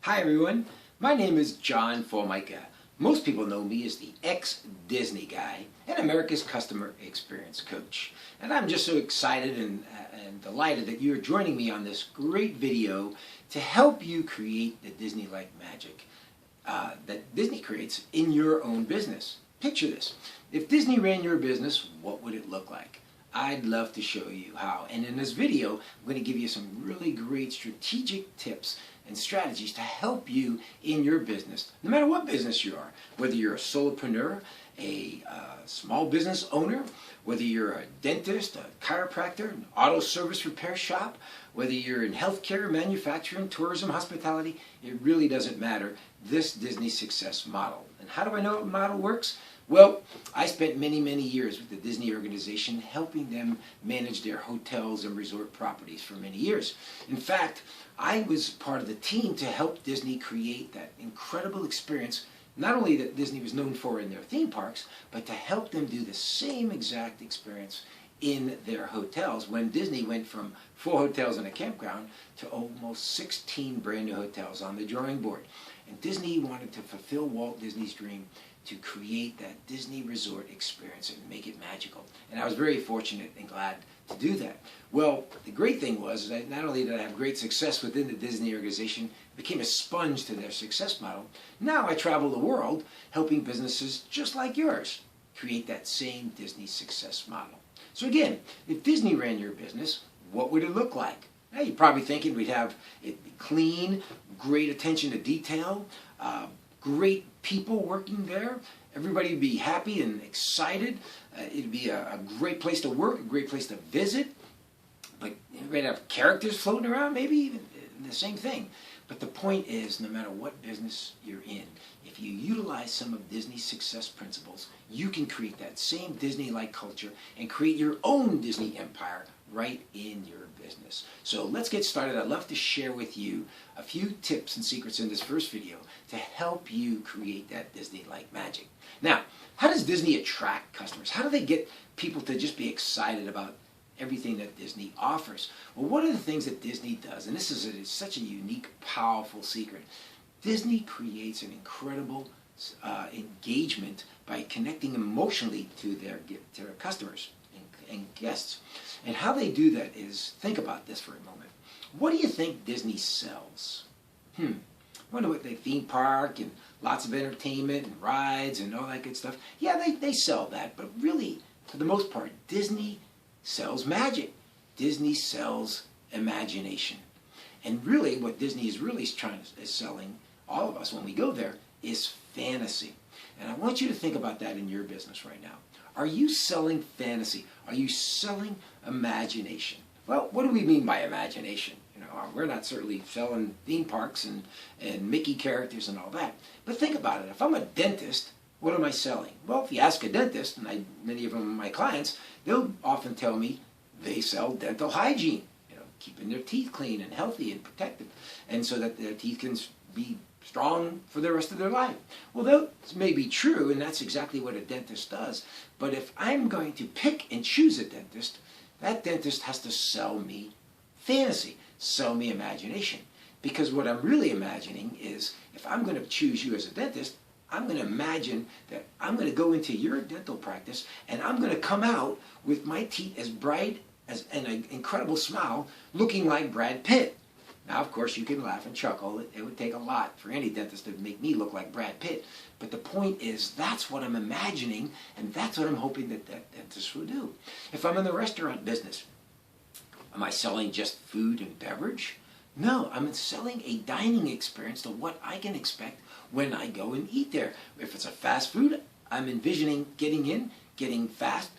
Hi everyone, my name is John Formica. Most people know me as the ex-Disney guy and America's Customer Experience Coach. And I'm just so excited and delighted that you're joining me on this great video to help you create the Disney-like magic that Disney creates in your own business. Picture this. If Disney ran your business, what would it look like? I'd love to show you how. And in this video, I'm going to give you some really great strategic tips and strategies to help you in your business, no matter what business you are, whether you're a solopreneur, a small business owner, whether you're a dentist, a chiropractor, an auto service repair shop, whether you're in healthcare, manufacturing, tourism, hospitality, it really doesn't matter. This Disney success model. And how do I know what model works? Well, I spent many years with the Disney organization helping them manage their hotels and resort properties for many years. In fact, I was part of the team to help Disney create that incredible experience, not only that Disney was known for in their theme parks, but to help them do the same exact experience in their hotels when Disney went from 4 hotels and a campground to almost 16 brand new hotels on the drawing board. And Disney wanted to fulfill Walt Disney's dream to create that Disney resort experience and make it magical. And I was very fortunate and glad to do that. Well, the great thing was that not only did I have great success within the Disney organization, became a sponge to their success model, now I travel the world helping businesses just like yours create that same Disney success model. So again, if Disney ran your business, what would it look like? Now you're probably thinking we'd have it be clean, great attention to detail, great people working there. Everybody would be happy and excited. It'd be a great place to work, a great place to visit. Like everybody have characters floating around, maybe even the same thing. But the point is, no matter what business you're in, if you utilize some of Disney's success principles, you can create that same Disney-like culture and create your own Disney empire right in your business. So let's get started. I'd love to share with you a few tips and secrets in this first video to help you create that Disney-like magic. Now, how does Disney attract customers? How do they get people to just be excited about everything that Disney offers? Well, one of the things that Disney does, and this is such a unique, powerful secret, Disney creates an incredible engagement by connecting emotionally to their customers and guests. And how they do that is, think about this for a moment. What do you think Disney sells? Wonder what the theme park and lots of entertainment and rides and all that good stuff. Yeah, they sell that, but really, for the most part, Disney sells magic. Disney sells imagination. And really, what Disney is really is selling all of us when we go there is fantasy. And I want you to think about that in your business right now. Are you selling fantasy? Are you selling imagination? Well, what do we mean by imagination? You know, we're not certainly selling theme parks and Mickey characters and all that. But think about it. If I'm a dentist, what am I selling? Well, if you ask a dentist, and many of them are my clients, they'll often tell me they sell dental hygiene, keeping their teeth clean and healthy and protected, and so that their teeth can be strong for the rest of their life. Well, that may be true, and that's exactly what a dentist does. But if I'm going to pick and choose a dentist, that dentist has to sell me fantasy, sell me imagination. Because what I'm really imagining is, if I'm going to choose you as a dentist, I'm going to imagine that I'm going to go into your dental practice and I'm going to come out with my teeth as bright as an incredible smile, looking like Brad Pitt. Now, of course, you can laugh and chuckle. It would take a lot for any dentist to make me look like Brad Pitt. But the point is, that's what I'm imagining, and that's what I'm hoping that dentist will do. If I'm in the restaurant business, am I selling just food and beverage? No, I'm selling a dining experience to what I can expect when I go and eat there. If it's a fast food, I'm envisioning getting in, getting fast,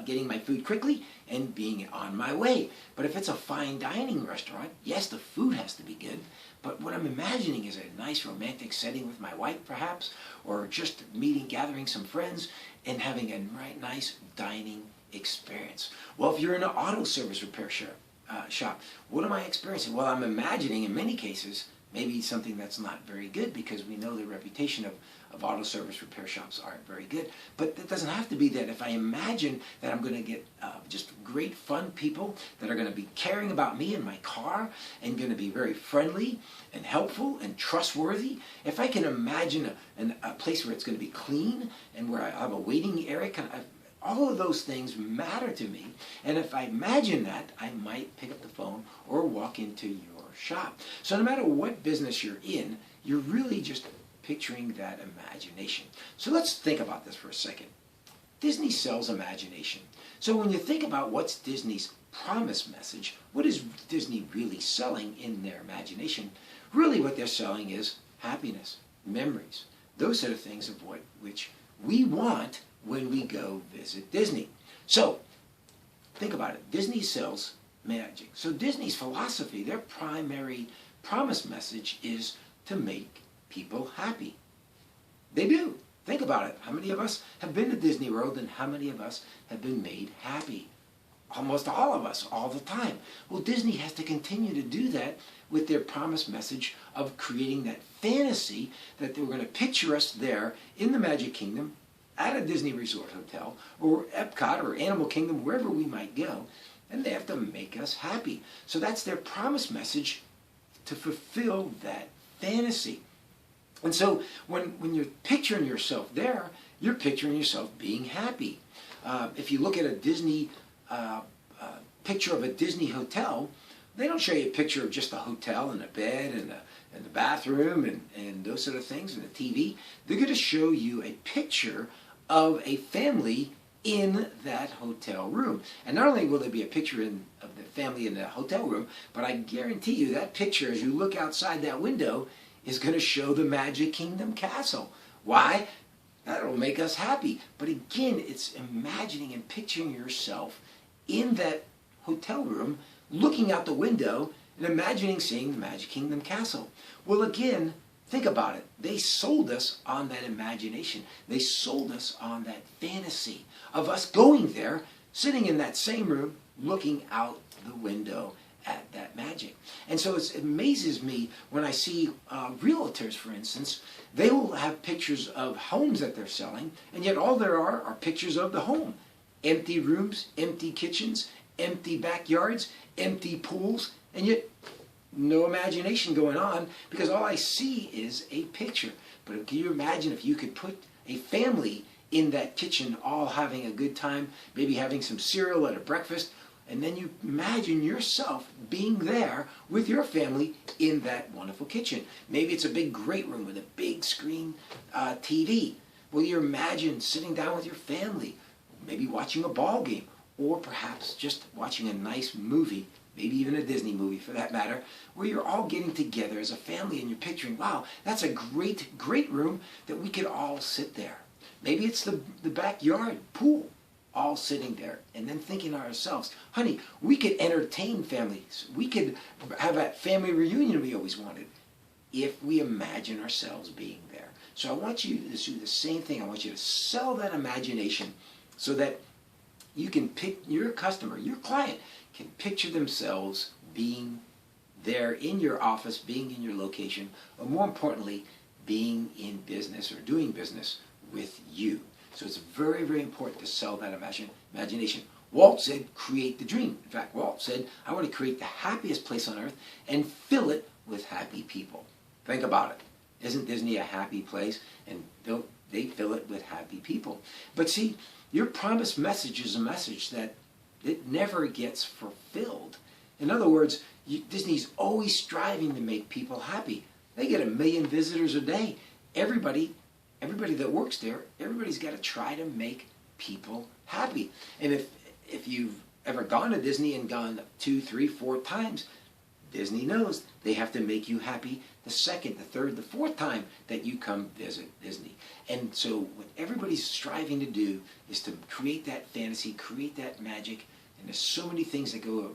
getting my food quickly, and being on my way. But if it's a fine dining restaurant, yes, the food has to be good, but what I'm imagining is a nice romantic setting with my wife, perhaps, or just gathering some friends, and having a nice dining experience. Well, if you're in an auto service repair shop, what am I experiencing? Well, I'm imagining, in many cases, maybe something that's not very good, because we know the reputation of auto service repair shops aren't very good. But it doesn't have to be that. If I imagine that I'm going to get just great fun people that are going to be caring about me and my car and going to be very friendly and helpful and trustworthy, if I can imagine a place where it's going to be clean and where I have a waiting area, all of those things matter to me. And if I imagine that, I might pick up the phone or walk into your shop. So no matter what business you're in, you're really just picturing that imagination. So let's think about this for a second. Disney sells imagination. So when you think about what's Disney's promise message, what is Disney really selling in their imagination? Really what they're selling is happiness, memories, those sort of things of which we want when we go visit Disney. So think about it. Disney sells magic. So Disney's philosophy, their primary promise message is to make people happy. They do. Think about it. How many of us have been to Disney World, and how many of us have been made happy? Almost all of us, all the time. Well, Disney has to continue to do that with their promise message of creating that fantasy that they're going to picture us there in the Magic Kingdom, at a Disney Resort Hotel, or Epcot, or Animal Kingdom, wherever we might go. And they have to make us happy. So that's their promise message, to fulfill that fantasy. And so when you're picturing yourself there, you're picturing yourself being happy. If you look at a Disney picture of a Disney hotel, they don't show you a picture of just a hotel and a bed and the bathroom and those sort of things and a TV. They're going to show you a picture of a family in that hotel room. And not only will there be a picture of the family in the hotel room, but I guarantee you that picture, as you look outside that window, is going to show the Magic Kingdom castle. Why? That'll make us happy. But again, it's imagining and picturing yourself in that hotel room, looking out the window and imagining seeing the Magic Kingdom castle. Well, again, think about it. They sold us on that imagination. They sold us on that fantasy of us going there, sitting in that same room, looking out the window at that magic. And so it amazes me when I see realtors, for instance, they will have pictures of homes that they're selling, and yet all there are pictures of the home. Empty rooms, empty kitchens, empty backyards, empty pools, and yet no imagination going on, because all I see is a picture. But can you imagine if you could put a family in that kitchen all having a good time, maybe having some cereal at a breakfast, and then you imagine yourself being there with your family in that wonderful kitchen. Maybe it's a big great room with a big screen TV. Well, you imagine sitting down with your family, maybe watching a ball game, or perhaps just watching a nice movie, maybe even a Disney movie for that matter, where you're all getting together as a family and you're picturing, wow, that's a great, great room that we could all sit there. Maybe it's the backyard pool, all sitting there, and then thinking to ourselves, honey, we could entertain families. We could have that family reunion we always wanted if we imagine ourselves being there. So I want you to do the same thing. I want you to sell that imagination so that you can pick your customer, your client, can picture themselves being there in your office, being in your location, or more importantly, being in business or doing business with you. So it's very, very important to sell that imagination. Walt said, create the dream. In fact, Walt said, I want to create the happiest place on earth and fill it with happy people. Think about it. Isn't Disney a happy place? And they fill it with happy people. But see, your promised message is a message that it never gets fulfilled. In other words, Disney's always striving to make people happy. They get 1 million visitors a day. Everybody that works there, everybody's got to try to make people happy. And if you've ever gone to Disney and gone 2, 3, 4 times, Disney knows they have to make you happy the second, the third, the fourth time that you come visit Disney. And so what everybody's striving to do is to create that fantasy, create that magic, and there's so many things that go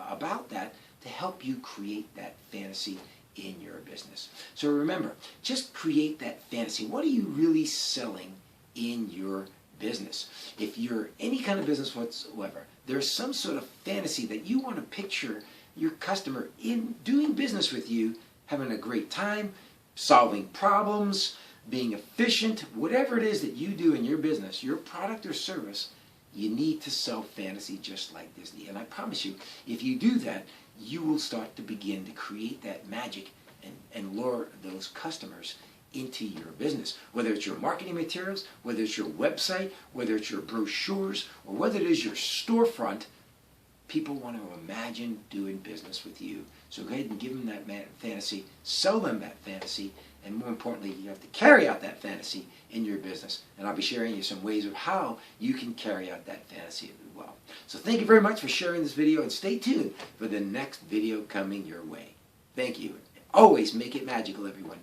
about that to help you create that fantasy in your business. So remember, just create that fantasy. What are you really selling in your business? If you're any kind of business whatsoever, there's some sort of fantasy that you want to picture your customer in doing business with you having a great time, solving problems, being efficient, whatever it is that you do in your business, your product or service, you need to sell fantasy just like Disney. And I promise you, if you do that, you will start to begin to create that magic and lure those customers into your business. Whether it's your marketing materials, whether it's your website, whether it's your brochures, or whether it is your storefront, people want to imagine doing business with you. So go ahead and give them that fantasy, sell them that fantasy, and more importantly, you have to carry out that fantasy in your business. And I'll be sharing you some ways of how you can carry out that fantasy as well. So thank you very much for sharing this video, and stay tuned for the next video coming your way. Thank you. Always make it magical, everyone.